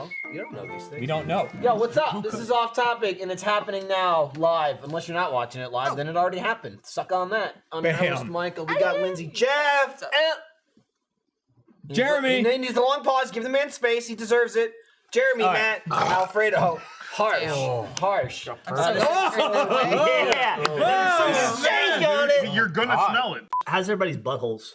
know. You don't know these things. We don't know. Yo, what's up? This is Off Topic, and it's happening now, live. Unless you're not watching it live, then it already happened. Suck on that. I'm your host, Michael. We got Lindsay, Geoff, Jeremy. He needs the long pause. Give the man space. He deserves it. Jeremy, Matt, Alfredo. Harsh. I'm so Steak on it. You're gonna smell it. How's everybody's buttholes?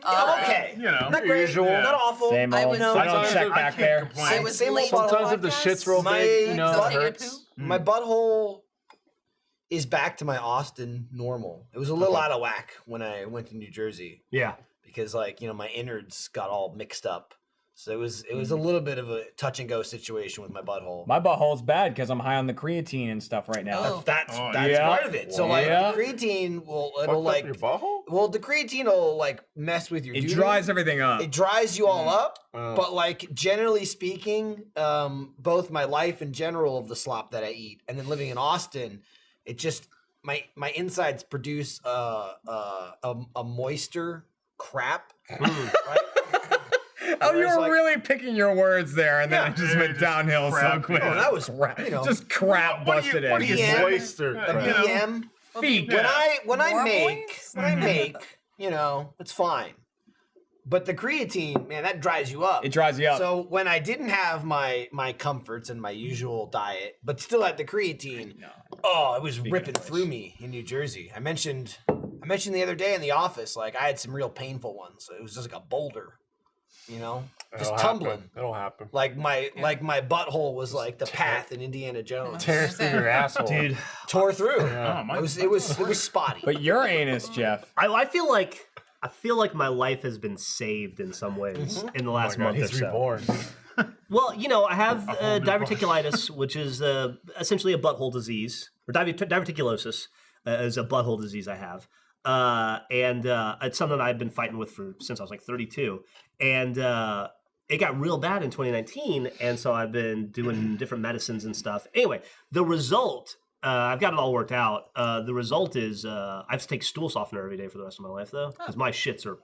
I'm okay. You know, Not great. usual. Not awful. Same old. I don't check back there. I was Same late old to the butthole. Sometimes if the shit's real big, you know, it hurts. My butthole is back to my Austin normal. It was a little out of whack when I went to New Jersey. Yeah. Because my innards got all mixed up. So it was a little bit of a touch and go situation with my butthole. My butthole's bad because I'm high on the creatine and stuff right now. Oh. That's yeah. part of it. So the creatine will your butthole? Well, the creatine will mess with your It doo-doo. dries everything up. It dries you all up, but generally speaking, both my life in general of the slop that I eat, and then living in Austin, it just my insides produce a moisture crap. Right? Oh, you were really picking your words there, and then it just went downhill so quick. Oh, that was just crap busted in. What do you Moisture. a BM. Feet. When I make, it's fine. But the creatine, man, that dries you up. It dries you up. So when I didn't have my comforts and my usual diet, but still had the creatine, it was ripping through me in New Jersey. I mentioned the other day in the office, I had some real painful ones. It was just like a boulder, just tumbling. It'll happen. Like my butthole was like the path in Indiana Jones. Tears through your asshole. Dude. Tore through. Yeah. It was spotty. But your anus, Geoff. I feel like my life has been saved in some ways in the last month or He's so. reborn. Well, I have diverticulitis, which is essentially a butthole disease, or diverticulosis is a butthole disease I have. And it's something I've been fighting with since I was 32. And it got real bad in 2019, and so I've been doing different medicines and stuff. Anyway, the result, I've got it all worked out. The result is I have to take stool softener every day for the rest of my life, though, because my shits are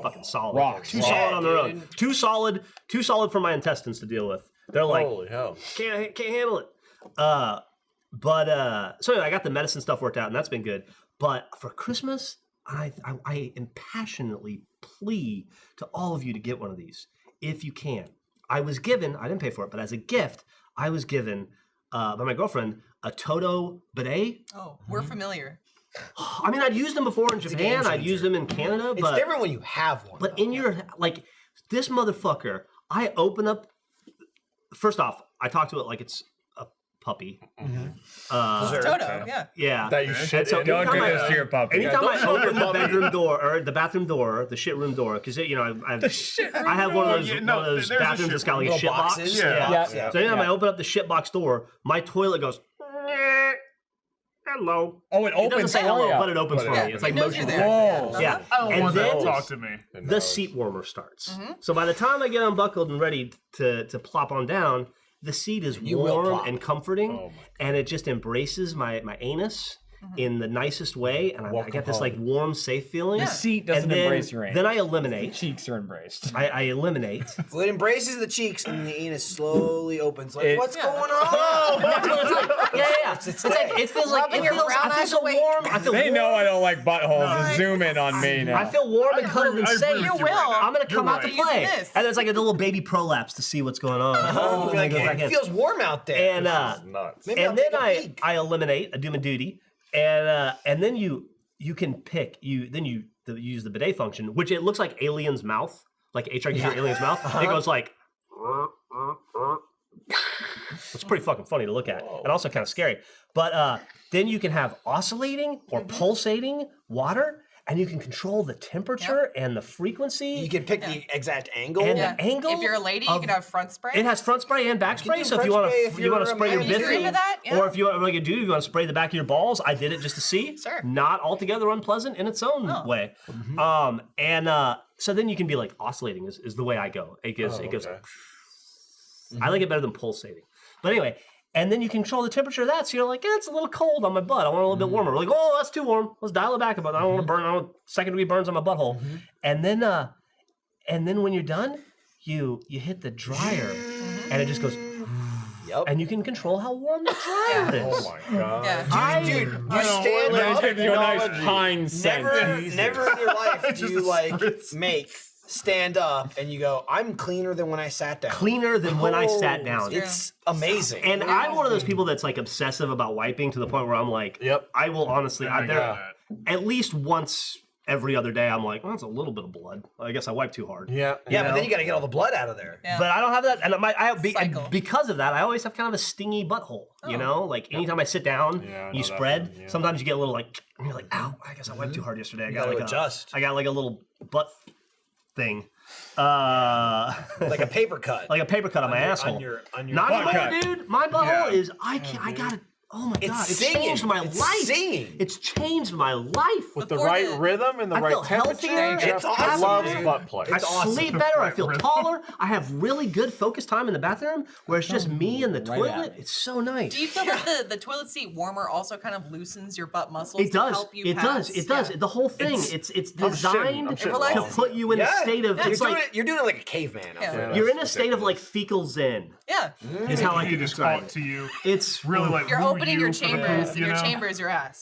fucking solid. Rocks. Too solid on their own. Too solid for my intestines to deal with. They're like, Holy hell. can't handle it. So anyway, I got the medicine stuff worked out, and that's been good. But for Christmas, I impassionately plea to all of you to get one of these if you can. I didn't pay for it, but as a gift, I was given by my girlfriend a Toto bidet. Oh, we're familiar. I mean, I'd used them before in Japan. I'd used them in Canada. It's different when you have one. But in your, this motherfucker, I open up, first off, I talk to it like it's a puppy. It's Toto, Yeah. That you shit so in. Don't do this to your puppy. Anytime I open the bedroom door or the bathroom door, the shit room door, because I have one of those bathrooms that's got like a shit box. boxes. Yeah. So anytime I open up the shit box door, my toilet goes, hello. Oh, it It doesn't opens say for hello, you. but it opens for me. It's like It knows you're motion. there. Whoa. Yeah. I don't And want that to then talk to me. the seat warmer starts. So by the time I get unbuckled and ready to plop on down, the seat is warm and comforting, and it just embraces my anus in the nicest way, and I get this warm, safe feeling. The seat doesn't embrace your anus. Then I eliminate. Cheeks are embraced. I eliminate. Well, it embraces the cheeks, and the anus slowly opens. What's going on? It feels like I feel so warm. I feel They warm. know I don't like buttholes. Zoom in on me now. I feel warm and cuddled and safe. You will. I'm gonna come out to You're play, right. This. and there's like a little baby prolapse to see what's going on. It feels warm out there. And Nuts. Maybe I'll and then take a peek. I eliminate. I do my duty, and then you can pick. You use the bidet function, which it looks like Alien's mouth, like HR gives your Alien's mouth. It goes like. It's pretty fucking funny to look at, and also kind of scary. But then you can have oscillating or pulsating water, and you can control the temperature and the frequency. You can pick the exact angle. And the angle. If you're a lady, you can have front spray. It has front spray and back spray. do So if you front want spray if to, you want to you're a spray your man. biffy, Agree with that? Yeah. or if you want to do, you want to spray the back of your balls. I did it just to see. Sure. Not altogether unpleasant in its own way. So then you can be like oscillating is the way I go. It goes. I like it better than pulsating. But anyway. And then you control the temperature of that, so you're like, it's a little cold on my butt. I want a little bit warmer. We're like, oh, that's too warm. Let's dial it back a bit. I don't want to burn. I don't want second-degree burns on my butthole. And then when you're done, you hit the dryer, and it just goes. Yep. And you can control how warm the dryer is. Oh my god. Yeah. Dude, you stand up. Give you a nice pine scent. Never in your life do you like stand up and you go, I'm cleaner than when I sat down. Cleaner than when I sat down. It's amazing. And I'm one of those people that's like obsessive about wiping to the point where I'm like, I will honestly, at least once every other day, I'm like, well, that's a little bit of blood. I guess I wiped too hard. Yeah, but then you got to get all the blood out of there. Yeah. But I don't have that, and Cycle. because of that, I always have kind of a stingy butthole. You know, like anytime I sit down, you spread. Sometimes you get a little like, and you're like, ow! I guess I wiped too hard yesterday. I got like adjust. I got like a little butt thing, like a paper cut. like a paper cut on my asshole. On your Not butt anymore, cut. dude. My butthole is I got it. Oh my god! It's changed my life. Singing. It's changed my life. With the right rhythm and the I right feel temperature. healthier. It's awesome, loves dude. butt play. I sleep better. I feel taller. I have really good focus time in the bathroom where it's just me and the toilet. It's so nice. Do you feel that the toilet seat warmer also kind of loosens your butt muscles It does. to help you It pass? does. It does. Yeah. The whole thing. It's designed to relaxing. put you in a state of. You're It's doing like it. You're doing it like a caveman. Alfredo. you're in a state of like fecal zen. Yeah. Is how I can It's describe taught it. to you. It's Really like You're woo opening your you for the chambers, booth, and you your know? chamber is your ass.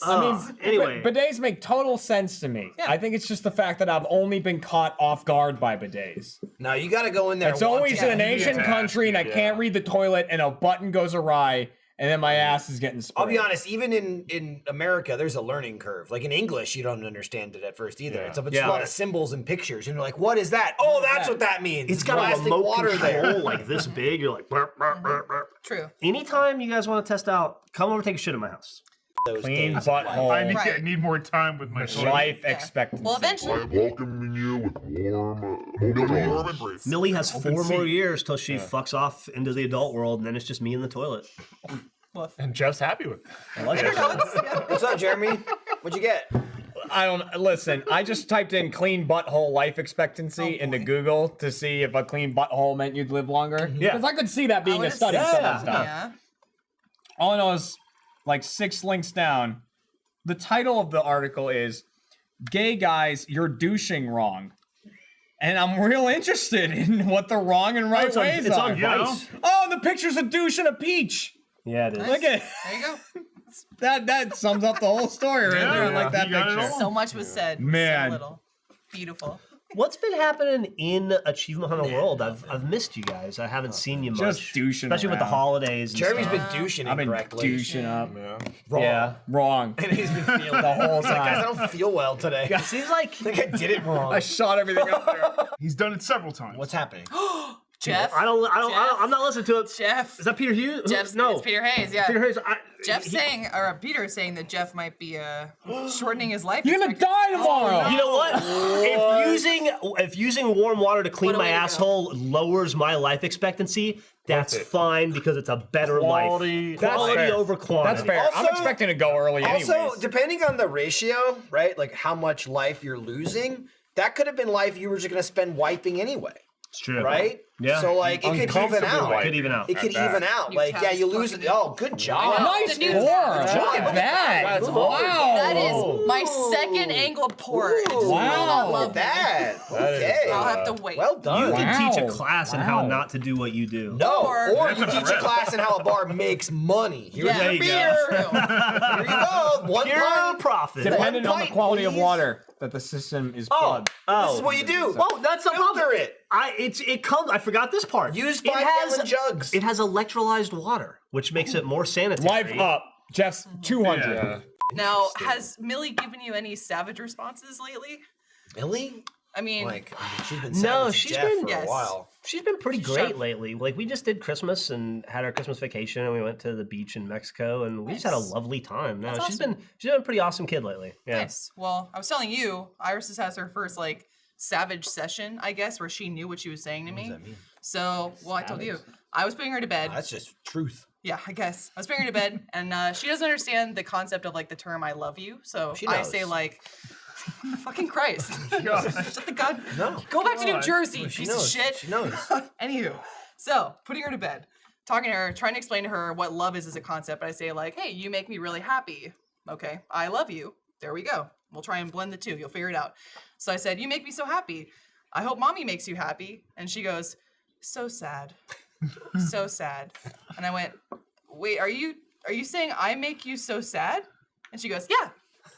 anyway. Bidets make total sense to me. Yeah. I think it's just the fact that I've only been caught off guard by bidets. No, you got to go in there. It's always in an Asian country and I can't read the toilet and a button goes awry and then my ass is getting sprayed. I'll be honest, even in America, there's a learning curve. Like in English, you don't understand it at first either. It's a lot of symbols and pictures, and you're like, what is that? Oh, that's what that means. It's got a plastic remote water control there. like this big. You're like, burp, burp, burp, burp. True. Anytime you guys want to test out, come over, take a shit in my house. Clean days. butthole. I need more time with my toilet. Life expectancy. Well, eventually. Welcoming you with warm embrace. Millie has 4 more years till she fucks off into the adult world, and then it's just me in the toilet. And Jeff's happy with it. I like that. What's up, Jeremy? What'd you get? I don't listen. I just typed in clean butthole life expectancy into Google to see if a clean butthole meant you'd live longer. Yeah. Because I could see that being a study. Yeah. All I know is like 6 links down. The title of the article is "Gay Guys, You're Douching Wrong," and I'm real interested in what the wrong and right ways it's are. on Vice. Oh, the picture's a douche and a peach. Yeah, it is. Look at There you go. that sums up the whole story right there. I like that you got it picture. all. So much was said. Man. So little. Beautiful. What's been happening in Achievement Hunter World? I've missed you guys. I haven't seen you much. Just douching especially with the around. holidays. And Jeremy's stuff. been douching I've been incorrectly. douching up. Wrong. Yeah. Wrong. And he's been feeling The whole Guys, I time. don't feel well today. I Seems like think I did it wrong. I shot everything up there. He's done it several times. What's happening? Jeff. I'm not listening to it. Jeff. Is that Peter Hughes? Jeff's, No. It's Peter Hayes, yeah. Peter Hayes. Jeff's saying, or Peter is saying that Jeff might be shortening his life. You're gonna die tomorrow. You know what? If using warm water to clean What a my way to go. asshole lowers my life expectancy, that's fine because it's a better Quality- life. That's Quality fair. over quantity. That's fair. I'm Also- expecting to go early anyways. Also, depending on the ratio, right? Like how much life you're losing, that could have been life you were just going to spend wiping anyway, It's true. right? Yeah. So like it could even Uncomfortably out. wiping. Could even out. It could At even that. out. New Like yeah, tabs you lose. fucking- Oh, good job. Nice The new pour. tab. Look at that. That's Wow. That is my second angle of pour. It just will Wow. not Look love at me. that. That is, Okay. I'll have to wait. Well done. You can teach a Wow. class in how not to do what you do. No, or you That's teach a class in how a bar makes money. Here's Yeah. your There you beer. True. Here you go. One Pure pint. profit. Depending on the pint, quality of please. water that the system is Oh, plugged. this is what you do. Well, that's the Filter problem. it. It comes. I forgot this part. Use It 5-gallon jugs. It has electrolyzed water, which makes it more sanitary. Life up. Jeff's 200. Yeah. Now, has Millie given you any savage responses lately? Millie? I mean, Like, she's been No, savage she's Jeff been- for Yes. a while. She's been pretty She's great sharp. lately. Like we just did Christmas and had our Christmas vacation, and we went to the beach in Mexico, and we just had a Nice. lovely time. No, That's she's awesome. been a pretty awesome kid lately. Yeah. nice. Well, I was telling you, Iris has her first like savage session, I guess, where she knew what she was saying to me. What does that mean? So, well, I told you, I was putting her to bed. That's just truth. Yeah, I guess. I was putting her to bed, and she doesn't understand the concept of like the term "I love you." So She I knows. say like, "Fucking Christ, shut the gun, No. go back to New Jersey, She piece knows. of shit." She knows. Anywho, so putting her to bed, talking to her, trying to explain to her what love is as a concept. But I say like, "Hey, you make me really happy." Okay, I love you. There we go. We'll try and blend the two. You'll figure it out. So I said, "You make me so happy. I hope mommy makes you happy." And she goes, so sad. So sad. And I went, wait, are you saying I make you so sad? And she goes, yeah.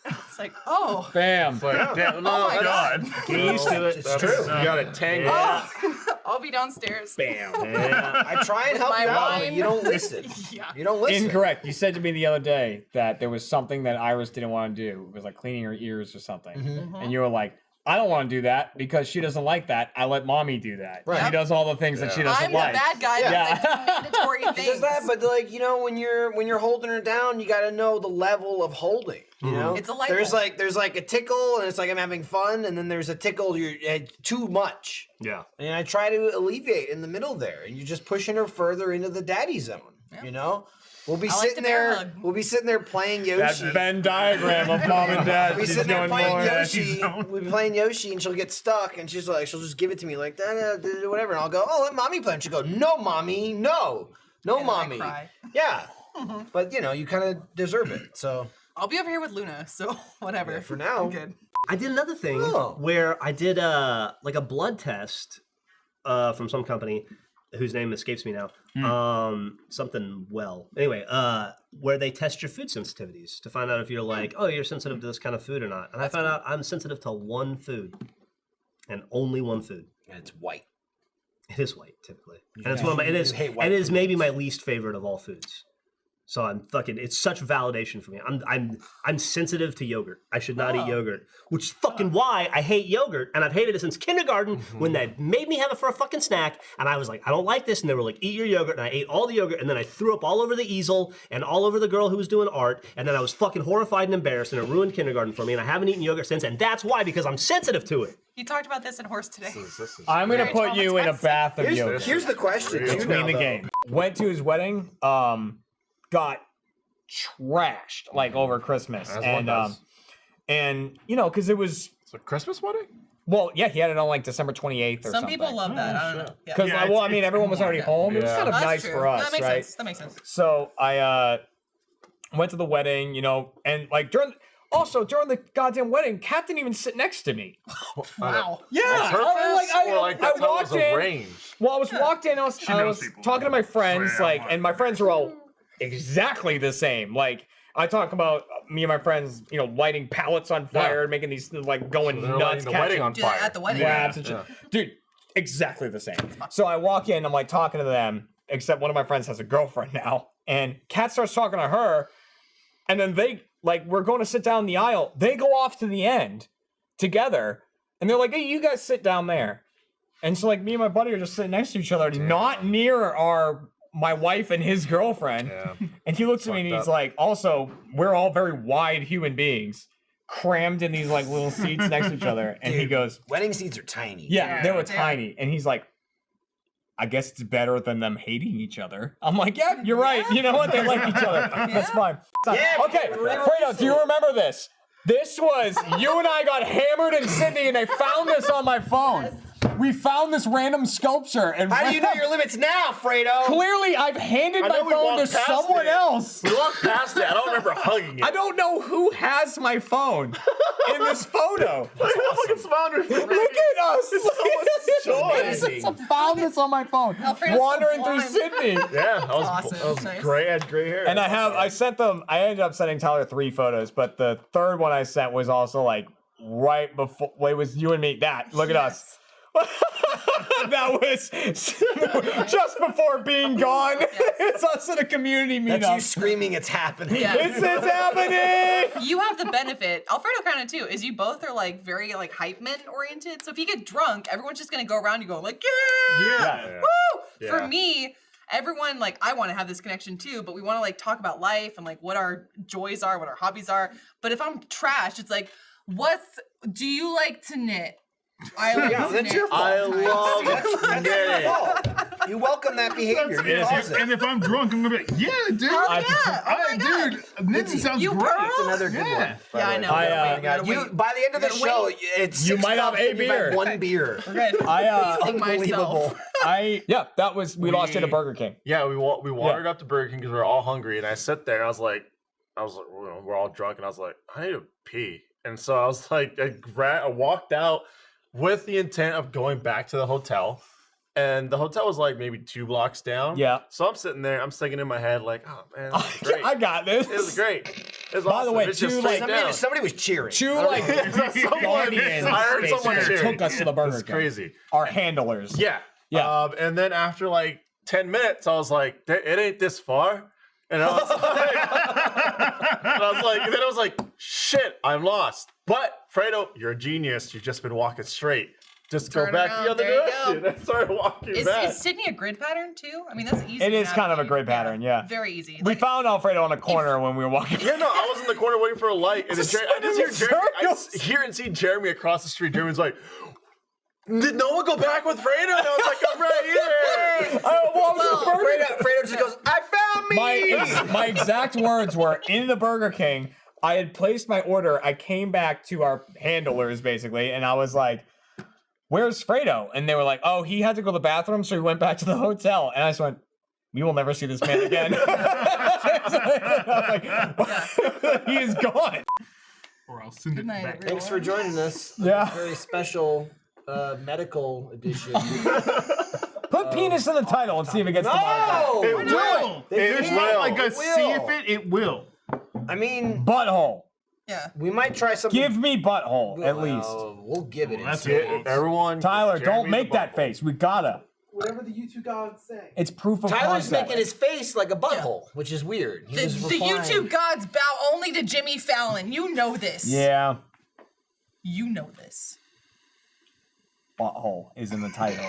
It's like, oh. Bam. Like, damn, no, Oh my God. Get used to it. It's true. You got it tangled. Oh, I'll be downstairs. Bam. Yeah. I try and help My you out, but wine. you don't listen. Yeah. You don't listen. Incorrect. You said to me the other day that there was something that Iris didn't want to do. It was like cleaning her ears or something. And you were like, I don't want to do that because she doesn't like that. I let mommy do that. Right. She does all the things that she doesn't I'm like. the bad guy because I do mandatory She things. does that, but like, you know, when you're holding her down, you got to know the level of holding. You know, It's a light there's bulb. like a tickle, and it's like I'm having fun, and then there's a tickle you're too much. Yeah. And I try to alleviate in the middle there, and you're just pushing her further into the daddy zone. You know, we'll be I like sitting the bear there. hug. We'll be sitting there playing Yoshi. That Venn diagram of mom and dad. We'll be She's sitting there going playing more. Yoshi. We'll be playing Yoshi, and she'll get stuck, and she'll just give it to me like that, whatever. And I'll go, oh, let mommy play. And she'll go, no, mommy, no, And I mommy. cry. Yeah, but you know, you kind of deserve it. So I'll be over here with Luna, so whatever. Yeah, for now. I'm good. I did another thing Oh. where I did like a blood test from some company whose name escapes me now. Something Anyway, where they test your food sensitivities to find out if you're like, oh, you're sensitive to this kind of food or not. And I found out I'm sensitive to one food and only one food. and it's white. It is white typically, and it's one of my. It is. hate And white it is maybe my least favorite of all foods. So I'm fucking. It's such validation for me. I'm sensitive to yogurt. I should not eat yogurt, which is fucking why I hate yogurt, and I've hated it since kindergarten when they made me have it for a fucking snack, and I was like, I don't like this, and they were like, eat your yogurt, and I ate all the yogurt, and then I threw up all over the easel and all over the girl who was doing art, and then I was fucking horrified and embarrassed, and it ruined kindergarten for me, and I haven't eaten yogurt since, and that's why because I'm sensitive to it. You talked about this in Horse today. I'm going to Very put you in a traumatizing. bath of yogurt. Here's the question. Between the game. Went to his wedding, got trashed like over Christmas. As And one does. and you know, because it was It's a Christmas wedding? well, yeah, he had it on like December 28th or Some something. people love that. I don't know. Yeah. Because Yeah, well, I it's- mean, everyone was already yeah. home. It was Yeah. kind of That's nice true. for us, That makes right? sense. That makes sense. So I went to the wedding, you know, and like during the goddamn wedding, Kat didn't even sit next to me. Wow. Yeah, On purpose? Or like that's how it was arranged? Well, I was walked in. I was knows people. talking to my friends, So, yeah, like, and my friends are all exactly the same. Like, I talk about me and my friends, you know, lighting pallets on fire, making these like going They're nuts, lighting the wedding on Do that fire. at the wedding. labs and shit. Dude, exactly the same. So I walk in, I'm like talking to them, except one of my friends has a girlfriend now, and Kat starts talking to her, and then they like we're going to sit down the aisle. They go off to the end together, and they're like, "Hey, you guys sit down there." And so like me and my buddy are just sitting next to each other, not near my wife and his girlfriend. Yeah. And he looks at me and he's like, also, we're all very wide human beings, crammed in these like little seats next to each other. And he goes, Wedding seats are tiny. yeah, they were Yeah. tiny. And he's like, I guess it's better than them hating each other. I'm like, yeah, you're right. You know what? They like each other. That's fine. Yeah, Okay, Fredo, do you remember this? This was, you and I got hammered in Sydney and I found this on my phone. We found this random sculpture. And How do you know your limits now, Fredo? clearly, I've handed I my know we phone to walked past someone it. else. We walked past it. I don't remember hugging it. I don't know who has my phone in this photo. Look at fucking smiler. Look at us. Amazing. I found this on my phone. Alfredo's Wandering so through blind. Sydney. Yeah, I was, awesome. I was Nice. gray. I had gray hair. And I ended up sending Tyler 3 photos, but the third one I sent was also like right before, well, it was you and me. Look at us. That was just before being gone. It's us at a community That's you meetup. screaming it's happening. Yeah. It's happening. You have the benefit, Alfredo kind of too, is you both are like very like hype men oriented. So if you get drunk, everyone's just gonna go around you going like, yeah, Yeah. woo! Yeah. For me, everyone like I want to have this connection too, but we want to like talk about life and like what our joys are, what our hobbies are. But if I'm trash, it's like, do you like to knit? I like Yeah, to that's knit your fault. I sometimes. love That's your knitting. fault. You welcome that behavior. You cause it. And if I'm drunk, I'm gonna be like, yeah, dude. Hell yeah! Oh my God. Dude, knitting sounds You great. pearl? It's another good Yeah. one. by Yeah, the I way. know. I, You gotta You, wait. by the end of the You gotta show, wait. it's You 6 might have cups a and you've had beer. one beer. We're good. I Pacing myself. Unbelievable. that was we lost it at Burger King. Yeah, we wandered up to Burger King because we were all hungry, and I sat there and I was like, we're all drunk, and I was like, I need to pee, and so I was like, I walked out with the intent of going back to the hotel, And the hotel was like maybe 2 blocks down. Yeah. So I'm sitting there, I'm thinking in my head like, oh man, this is great. I got this. It was great. It was By the awesome. way, It's just two, straight like, down. Somebody was cheering. Two like guardians I heard someone basically cheering. took us to the Burger It's King. crazy. Our handlers. Yeah. Yeah. And then after like 10 minutes, I was like, it ain't this far. And I was like, shit, I'm lost. But Fredo, you're a genius. You've just been walking straight. Just Turn go back around, the other there you direction. go. And started walking back. Is Sydney a grid pattern too? I mean, that's easy. It to is kind of a navigate. grid pattern, yeah. Very easy. We found Alfredo on a corner when we were walking. Yeah, no, I was in the corner waiting for a light, and then I just hear Jeremy. I circles. just hear and see Jeremy across the street. Jeremy's like, "Did no one go back with Fredo?" And I was like, "I'm right here." Fredo just goes, I found me! My exact words were in the Burger King. I had placed my order. I came back to our handlers basically, and I was like, "Where's Fredo?" And they were like, "Oh, he had to go to the bathroom, so he went back to the hotel." And I just went, "We will never see this man again." I was like, "He is gone." Or I'll send Good it night, back. everyone. Thanks for joining us. on Yeah. this very special medical edition. Put penis in the title and see if it gets to No! It We're will. It It's not will. like a It will. see if it will. I mean, butthole. Yeah. we might try something. Give me butthole at least. We'll give it. Well, that's instead. it. Everyone, Tyler, give don't Jeremy make the that butthole. face. We gotta. Whatever the YouTube gods say. It's proof of Tyler's concept. making his face like a butthole, which is weird. He The was refined. YouTube gods bow only to Jimmy Fallon. You know this. Yeah. You know this. Butthole is in the title.